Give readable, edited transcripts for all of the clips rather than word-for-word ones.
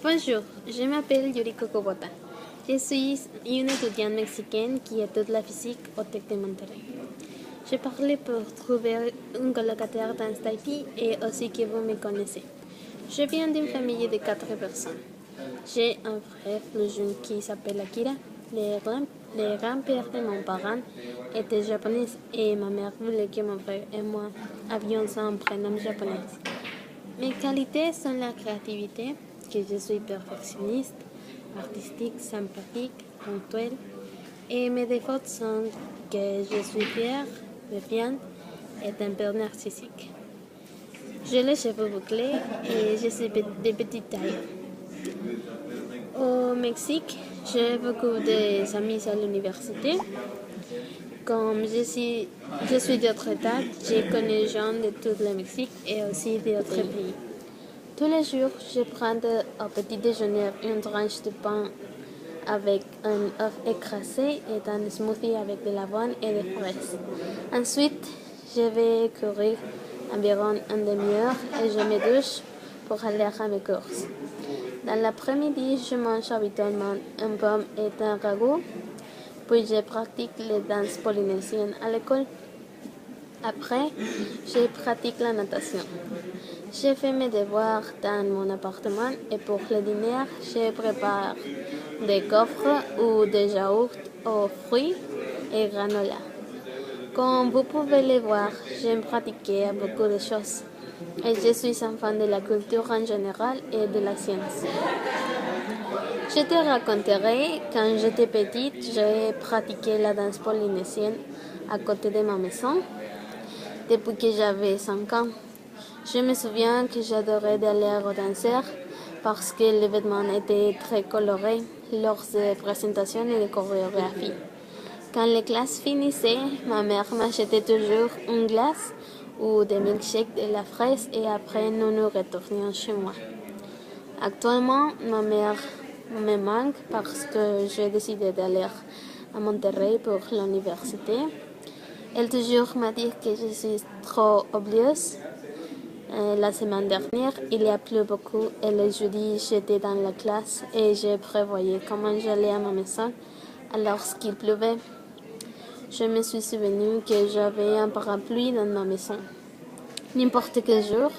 Bonjour, je m'appelle Yuriko Kubota. Je suis une étudiante mexicaine qui étudie la physique au Tec de Monterrey. Je parlais pour trouver un colocataire dans ce pays et aussi que vous me connaissez. Je viens d'une famille de 4 personnes. J'ai un frère plus jeune qui s'appelle Akira. Le grand-père de mon parent était japonais et ma mère voulait que mon frère et moi avions un prénom japonais. Mes qualités sont la créativité, que je suis perfectionniste, artistique, sympathique, ponctuelle, et mes défauts sont que je suis fière, méfiante et un peu narcissique. J'ai les cheveux bouclés et je suis de petite taille. Au Mexique, j'ai beaucoup d'amis à l'université. Comme je suis d'autres états, je connais des gens de tout le Mexique et aussi d'autres pays. Tous les jours, je prends au petit déjeuner une tranche de pain avec un œuf écrasé et un smoothie avec de l'avoine et des fraises. Ensuite, je vais courir environ une demi-heure et je me douche pour aller à mes courses. Dans l'après-midi, je mange habituellement une pomme et un ragoût, puis je pratique les danses polynésiennes à l'école. Après, je pratique la natation. Je fais mes devoirs dans mon appartement et pour le dîner, je prépare des gaufres ou des yaourts aux fruits et granola. Comme vous pouvez le voir, j'aime pratiquer beaucoup de choses et je suis un fan de la culture en général et de la science. Je te raconterai, quand j'étais petite, j'ai pratiqué la danse polynésienne à côté de ma maison depuis que j'avais 5 ans. Je me souviens que j'adorais d'aller au danseur parce que les vêtements étaient très colorés lors des présentations et des chorégraphies. Quand les classes finissaient, ma mère m'achetait toujours une glace ou des milkshakes de la fraise et après nous nous retournions chez moi. Actuellement, ma mère me manque parce que j'ai décidé d'aller à Monterrey pour l'université. Elle toujours m'a dit que je suis trop oublieuse. La semaine dernière, il y a plu beaucoup et le jeudi, j'étais dans la classe et je prévoyais comment j'allais à ma maison alors qu'il pleuvait. Je me suis souvenu que j'avais un parapluie dans ma maison. N'importe quel jour,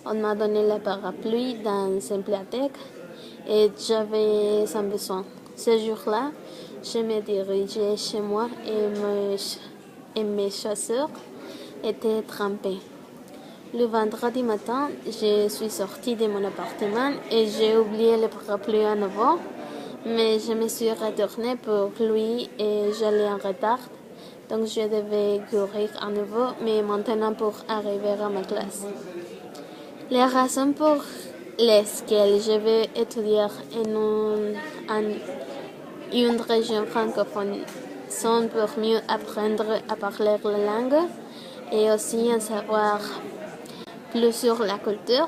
on m'a donné le parapluie dans une bibliothèque et j'avais sans besoin. Ce jour-là, je me dirigeais chez moi et mes chaussures étaient trempées. Le vendredi matin, je suis sortie de mon appartement et j'ai oublié le parapluie à nouveau, mais je me suis retournée pour lui et j'allais en retard, donc je devais courir à nouveau, mais maintenant pour arriver à ma classe. Les raisons pour lesquelles je vais étudier en une région francophone sont pour mieux apprendre à parler la langue et aussi en savoir plus sur la culture.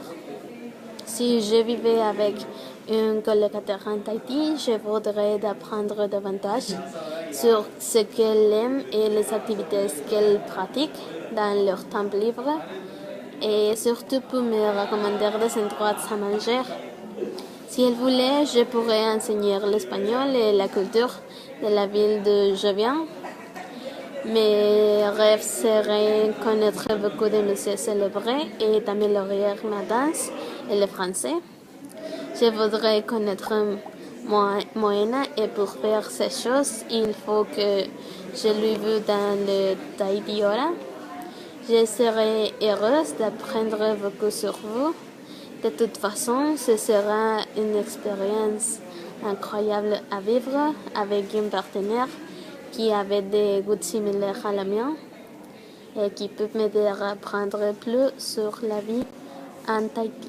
Si je vivais avec un colocataire en Tahiti, je voudrais apprendre davantage sur ce qu'elle aime et les activités qu'elle pratique dans leur temps libre et surtout pour me recommander des endroits à manger. Si elle voulait, je pourrais enseigner l'espagnol et la culture de la ville de Jovian. Mes rêves seraient connaître beaucoup de musées célébrés et d'améliorer ma danse et le français. Je voudrais connaître Moana et pour faire ces choses, il faut que je l'ai vu dans le Tahiti Ora. Je serais heureuse d'apprendre beaucoup sur vous. De toute façon, ce sera une expérience incroyable à vivre avec un partenaire qui avait des goûts similaires à la mienne et qui peut m'aider à apprendre plus sur la vie en Tahiti.